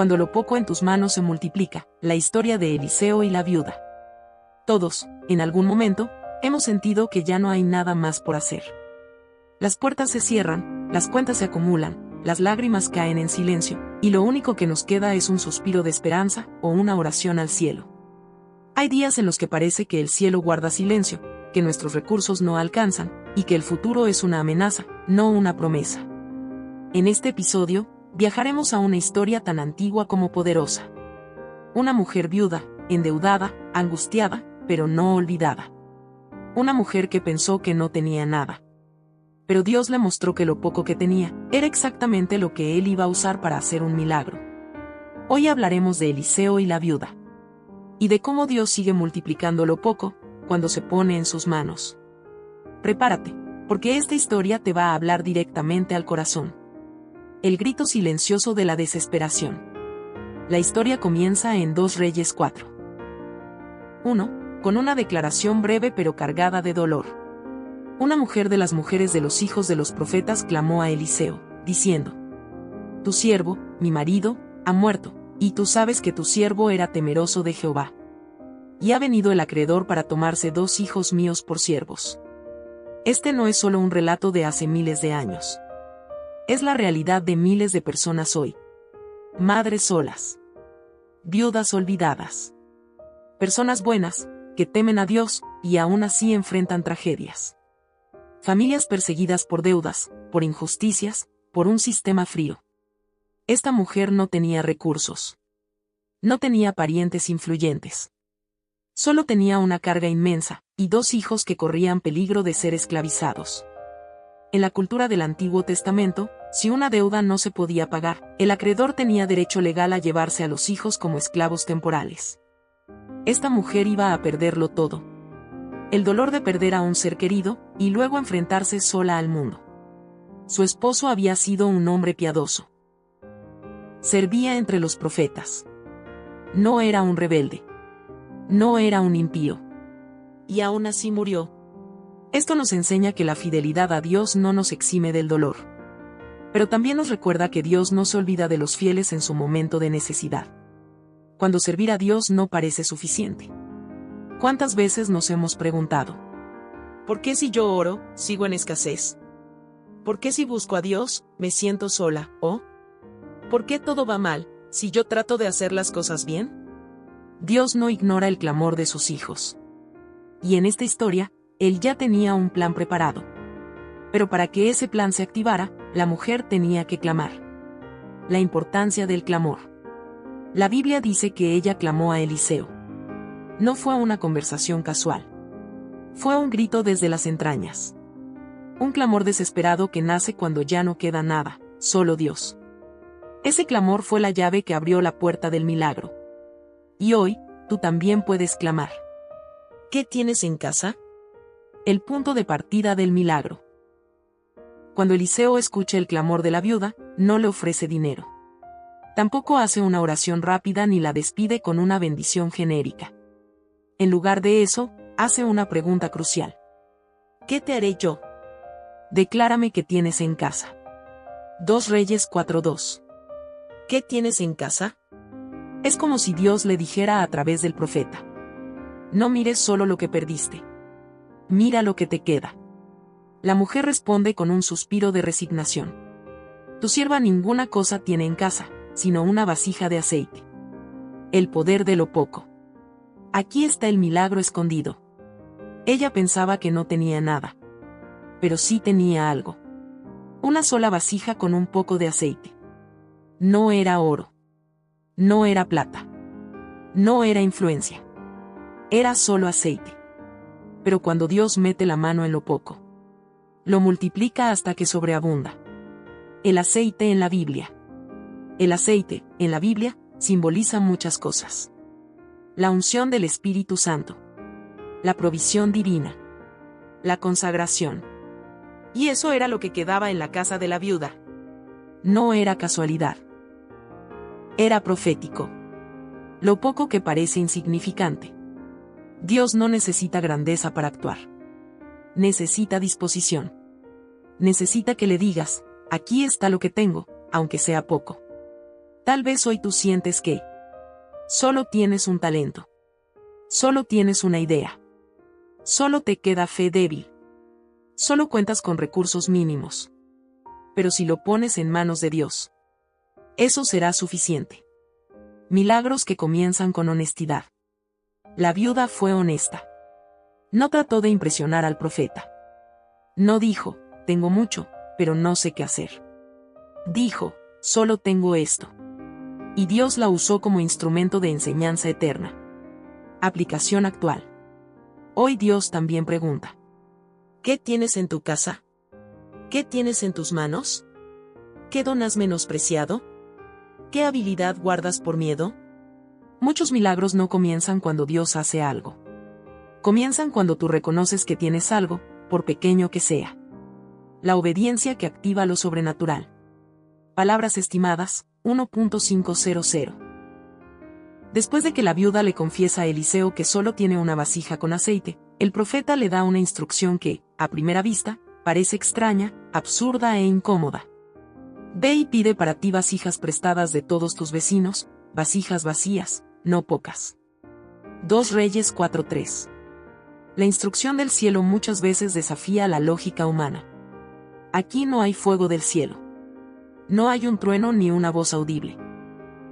cuando lo poco en tus manos se multiplica, la historia de Eliseo y la viuda. Todos, en algún momento, hemos sentido que ya no hay nada más por hacer. Las puertas se cierran, las cuentas se acumulan, las lágrimas caen en silencio, y lo único que nos queda es un suspiro de esperanza o una oración al cielo. Hay días en los que parece que el cielo guarda silencio, que nuestros recursos no alcanzan, y que el futuro es una amenaza, no una promesa. En este episodio, viajaremos a una historia tan antigua como poderosa. Una mujer viuda, endeudada, angustiada, pero no olvidada. Una mujer que pensó que no tenía nada. Pero Dios le mostró que lo poco que tenía era exactamente lo que él iba a usar para hacer un milagro. Hoy hablaremos de Eliseo y la viuda. Y de cómo Dios sigue multiplicando lo poco cuando se pone en sus manos. Prepárate, porque esta historia te va a hablar directamente al corazón. El grito silencioso de la desesperación. La historia comienza en 2 Reyes 4. 1. Con una declaración breve pero cargada de dolor. Una mujer de las mujeres de los hijos de los profetas clamó a Eliseo, diciendo: Tu siervo, mi marido, ha muerto, y tú sabes que tu siervo era temeroso de Jehová. Y ha venido el acreedor para tomarse 2 hijos míos por siervos. Este no es solo un relato de hace miles de años. Es la realidad de miles de personas hoy. Madres solas. Viudas olvidadas. Personas buenas, que temen a Dios, y aún así enfrentan tragedias. Familias perseguidas por deudas, por injusticias, por un sistema frío. Esta mujer no tenía recursos. No tenía parientes influyentes. Solo tenía una carga inmensa, y 2 hijos que corrían peligro de ser esclavizados. En la cultura del Antiguo Testamento, si una deuda no se podía pagar, el acreedor tenía derecho legal a llevarse a los hijos como esclavos temporales. Esta mujer iba a perderlo todo. El dolor de perder a un ser querido, y luego enfrentarse sola al mundo. Su esposo había sido un hombre piadoso. Servía entre los profetas. No era un rebelde. No era un impío. Y aún así murió. Esto nos enseña que la fidelidad a Dios no nos exime del dolor. Pero también nos recuerda que Dios no se olvida de los fieles en su momento de necesidad. Cuando servir a Dios no parece suficiente. ¿Cuántas veces nos hemos preguntado: ¿por qué si yo oro, sigo en escasez? ¿Por qué si busco a Dios, me siento sola? ¿O por qué todo va mal, si yo trato de hacer las cosas bien? Dios no ignora el clamor de sus hijos. Y en esta historia, Él ya tenía un plan preparado. Pero para que ese plan se activara, la mujer tenía que clamar. La importancia del clamor. La Biblia dice que ella clamó a Eliseo. No fue una conversación casual. Fue un grito desde las entrañas. Un clamor desesperado que nace cuando ya no queda nada, solo Dios. Ese clamor fue la llave que abrió la puerta del milagro. Y hoy, tú también puedes clamar. ¿Qué tienes en casa? El punto de partida del milagro. Cuando Eliseo escucha el clamor de la viuda, no le ofrece dinero. Tampoco hace una oración rápida ni la despide con una bendición genérica. En lugar de eso, hace una pregunta crucial. ¿Qué te haré yo? Declárame qué tienes en casa. 2 Reyes 4:2. ¿Qué tienes en casa? Es como si Dios le dijera a través del profeta: no mires solo lo que perdiste. Mira lo que te queda. La mujer responde con un suspiro de resignación. Tu sierva ninguna cosa tiene en casa, sino una vasija de aceite. El poder de lo poco. Aquí está el milagro escondido. Ella pensaba que no tenía nada. Pero sí tenía algo. Una sola vasija con un poco de aceite. No era oro. No era plata. No era influencia. Era solo aceite. Pero cuando Dios mete la mano en lo poco, lo multiplica hasta que sobreabunda. El aceite en la Biblia. El aceite, en la Biblia, simboliza muchas cosas. La unción del Espíritu Santo. La provisión divina. La consagración. Y eso era lo que quedaba en la casa de la viuda. No era casualidad. Era profético. Lo poco que parece insignificante. Dios no necesita grandeza para actuar. Necesita disposición. Necesita que le digas: aquí está lo que tengo, aunque sea poco. Tal vez hoy tú sientes que solo tienes un talento. Solo tienes una idea. Solo te queda fe débil. Solo cuentas con recursos mínimos. Pero si lo pones en manos de Dios, eso será suficiente. Milagros que comienzan con honestidad. La viuda fue honesta. No trató de impresionar al profeta. No dijo, tengo mucho, pero no sé qué hacer. Dijo, solo tengo esto. Y Dios la usó como instrumento de enseñanza eterna. Aplicación actual. Hoy Dios también pregunta: ¿qué tienes en tu casa? ¿Qué tienes en tus manos? ¿Qué don has menospreciado? ¿Qué habilidad guardas por miedo? Muchos milagros no comienzan cuando Dios hace algo. Comienzan cuando tú reconoces que tienes algo, por pequeño que sea. La obediencia que activa lo sobrenatural. Palabras estimadas, 1.500. Después de que la viuda le confiesa a Eliseo que solo tiene una vasija con aceite, el profeta le da una instrucción que, a primera vista, parece extraña, absurda e incómoda. Ve y pide para ti vasijas prestadas de todos tus vecinos, vasijas vacías, no pocas. 2 Reyes 4:3. La instrucción del cielo muchas veces desafía la lógica humana. Aquí no hay fuego del cielo. No hay un trueno ni una voz audible.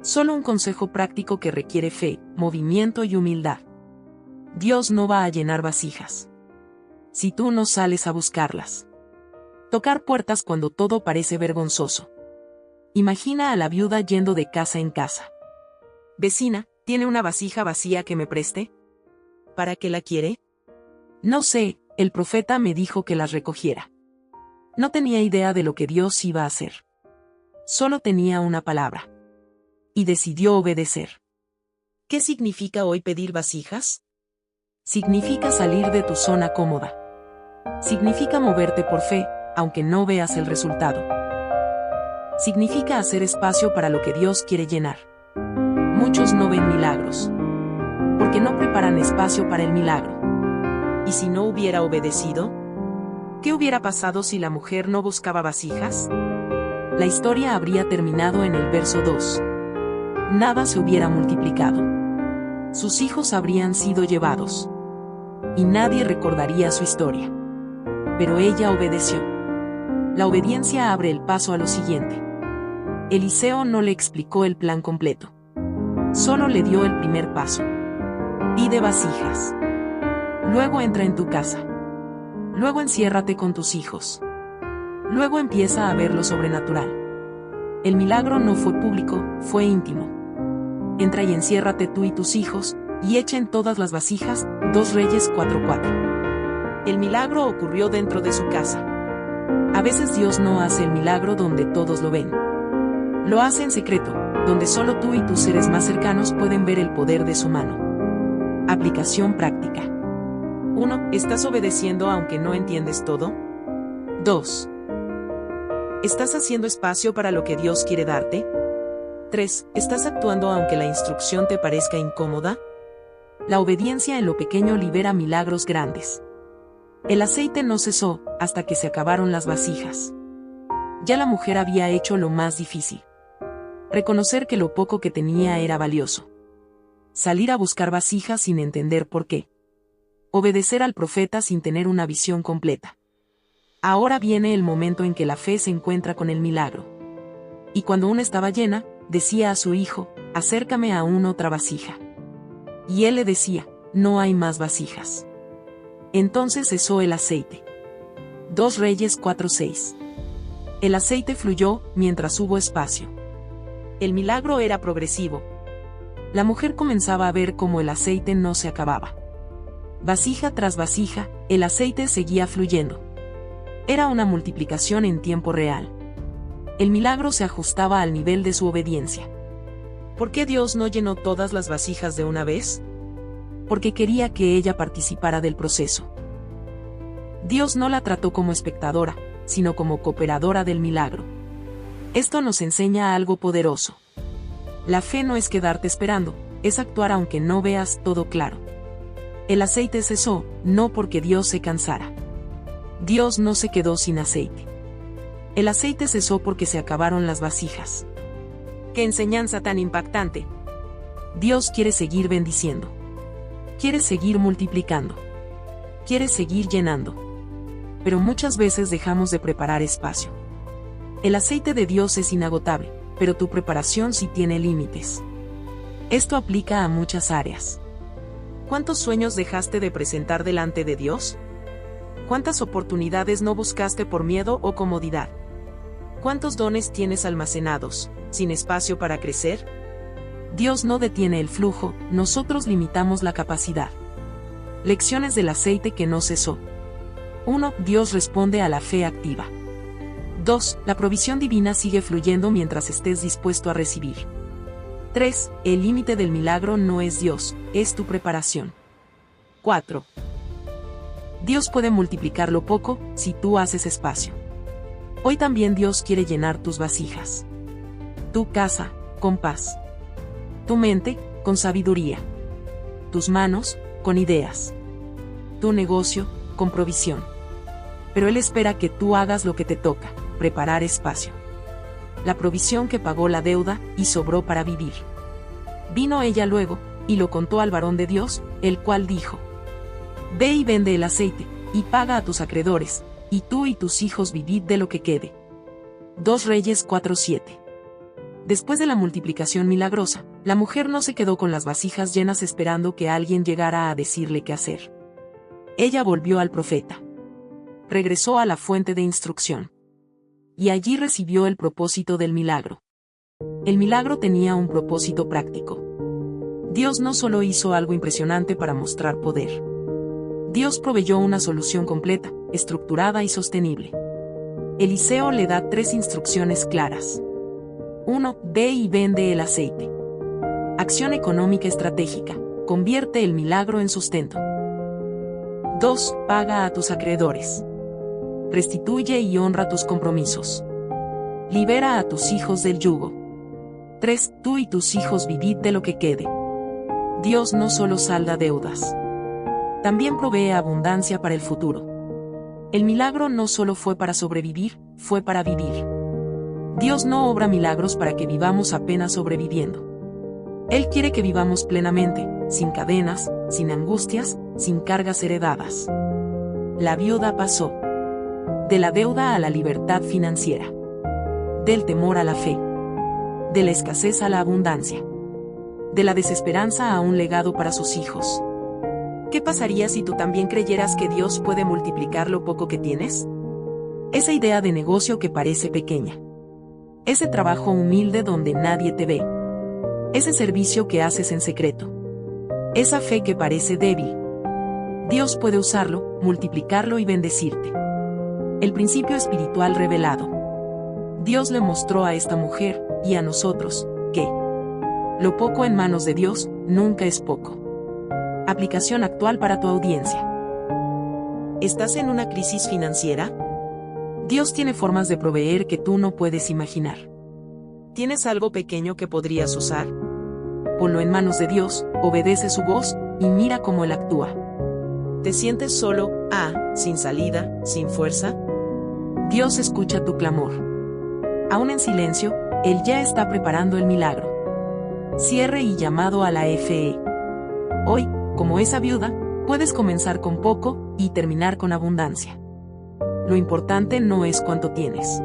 Solo un consejo práctico que requiere fe, movimiento y humildad. Dios no va a llenar vasijas si tú no sales a buscarlas. Tocar puertas cuando todo parece vergonzoso. Imagina a la viuda yendo de casa en casa. Vecina, ¿tiene una vasija vacía que me preste? ¿Para qué la quiere? No sé, el profeta me dijo que las recogiera. No tenía idea de lo que Dios iba a hacer. Solo tenía una palabra. Y decidió obedecer. ¿Qué significa hoy pedir vasijas? Significa salir de tu zona cómoda. Significa moverte por fe, aunque no veas el resultado. Significa hacer espacio para lo que Dios quiere llenar. Muchos no ven milagros, porque no preparan espacio para el milagro. ¿Y si no hubiera obedecido? ¿Qué hubiera pasado si la mujer no buscaba vasijas? La historia habría terminado en el verso 2. Nada se hubiera multiplicado. Sus hijos habrían sido llevados. Y nadie recordaría su historia. Pero ella obedeció. La obediencia abre el paso a lo siguiente. Eliseo no le explicó el plan completo. Solo le dio el primer paso. Pide vasijas. Luego entra en tu casa. Luego enciérrate con tus hijos. Luego empieza a ver lo sobrenatural. El milagro no fue público, fue íntimo. Entra y enciérrate tú y tus hijos, y echen todas las vasijas, 2 Reyes 4:4. El milagro ocurrió dentro de su casa. A veces Dios no hace el milagro donde todos lo ven. Lo hace en secreto, donde solo tú y tus seres más cercanos pueden ver el poder de su mano. Aplicación práctica. 1. ¿Estás obedeciendo aunque no entiendes todo? 2. ¿Estás haciendo espacio para lo que Dios quiere darte? 3. ¿Estás actuando aunque la instrucción te parezca incómoda? La obediencia en lo pequeño libera milagros grandes. El aceite no cesó, hasta que se acabaron las vasijas. Ya la mujer había hecho lo más difícil. Reconocer que lo poco que tenía era valioso. Salir a buscar vasijas sin entender por qué. Obedecer al profeta sin tener una visión completa. Ahora viene el momento en que la fe se encuentra con el milagro. Y cuando una estaba llena, decía a su hijo, acércame aún otra vasija. Y él le decía, no hay más vasijas. Entonces cesó el aceite. 2 Reyes 4:6. El aceite fluyó, mientras hubo espacio. El milagro era progresivo. La mujer comenzaba a ver cómo el aceite no se acababa. Vasija tras vasija, el aceite seguía fluyendo. Era una multiplicación en tiempo real. El milagro se ajustaba al nivel de su obediencia. ¿Por qué Dios no llenó todas las vasijas de una vez? Porque quería que ella participara del proceso. Dios no la trató como espectadora, sino como cooperadora del milagro. Esto nos enseña algo poderoso. La fe no es quedarte esperando, es actuar aunque no veas todo claro. El aceite cesó, no porque Dios se cansara. Dios no se quedó sin aceite. El aceite cesó porque se acabaron las vasijas. ¡Qué enseñanza tan impactante! Dios quiere seguir bendiciendo. Quiere seguir multiplicando. Quiere seguir llenando. Pero muchas veces dejamos de preparar espacio. El aceite de Dios es inagotable, pero tu preparación sí tiene límites. Esto aplica a muchas áreas. ¿Cuántos sueños dejaste de presentar delante de Dios? ¿Cuántas oportunidades no buscaste por miedo o comodidad? ¿Cuántos dones tienes almacenados, sin espacio para crecer? Dios no detiene el flujo, nosotros limitamos la capacidad. Lecciones del aceite que no cesó. 1. Dios responde a la fe activa. 2. La provisión divina sigue fluyendo mientras estés dispuesto a recibir. 3. El límite del milagro no es Dios, es tu preparación. 4. Dios puede multiplicar lo poco, si tú haces espacio. Hoy también Dios quiere llenar tus vasijas. Tu casa, con paz. Tu mente, con sabiduría. Tus manos, con ideas. Tu negocio, con provisión. Pero Él espera que tú hagas lo que te toca, preparar espacio. La provisión que pagó la deuda, y sobró para vivir. Vino ella luego, y lo contó al varón de Dios, el cual dijo: Ve y vende el aceite, y paga a tus acreedores, y tú y tus hijos vivid de lo que quede. 2 Reyes 4:7. Después de la multiplicación milagrosa, la mujer no se quedó con las vasijas llenas esperando que alguien llegara a decirle qué hacer. Ella volvió al profeta. Regresó a la fuente de instrucción. Y allí recibió el propósito del milagro. El milagro tenía un propósito práctico. Dios no solo hizo algo impresionante para mostrar poder. Dios proveyó una solución completa, estructurada y sostenible. Eliseo le da 3 instrucciones claras. 1. Ve y vende el aceite. Acción económica estratégica. Convierte el milagro en sustento. 2. Paga a tus acreedores. Restituye y honra tus compromisos. Libera a tus hijos del yugo. 3. Tú y tus hijos vivid de lo que quede. Dios no solo salda deudas. También provee abundancia para el futuro. El milagro no solo fue para sobrevivir, fue para vivir. Dios no obra milagros para que vivamos apenas sobreviviendo. Él quiere que vivamos plenamente, sin cadenas, sin angustias, sin cargas heredadas. La viuda pasó de la deuda a la libertad financiera, del temor a la fe, de la escasez a la abundancia, de la desesperanza a un legado para sus hijos. ¿Qué pasaría si tú también creyeras que Dios puede multiplicar lo poco que tienes? Esa idea de negocio que parece pequeña. Ese trabajo humilde donde nadie te ve. Ese servicio que haces en secreto. Esa fe que parece débil. Dios puede usarlo, multiplicarlo y bendecirte. El principio espiritual revelado. Dios le mostró a esta mujer, y a nosotros, que lo poco en manos de Dios, nunca es poco. Aplicación actual para tu audiencia. ¿Estás en una crisis financiera? Dios tiene formas de proveer que tú no puedes imaginar. ¿Tienes algo pequeño que podrías usar? Ponlo en manos de Dios, obedece su voz, y mira cómo Él actúa. ¿Te sientes solo, sin salida, sin fuerza? Dios escucha tu clamor. Aún en silencio, Él ya está preparando el milagro. Cierre y llamado a la fe. Hoy, como esa viuda, puedes comenzar con poco, y terminar con abundancia. Lo importante no es cuánto tienes.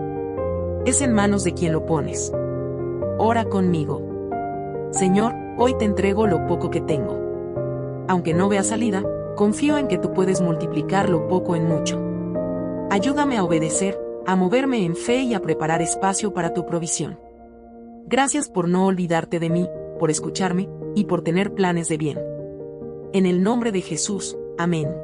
Es en manos de quien lo pones. Ora conmigo. Señor, hoy te entrego lo poco que tengo. Aunque no vea salida, confío en que tú puedes multiplicar lo poco en mucho. Ayúdame a obedecer, a moverme en fe y a preparar espacio para tu provisión. Gracias por no olvidarte de mí, por escucharme, y por tener planes de bien. En el nombre de Jesús, amén.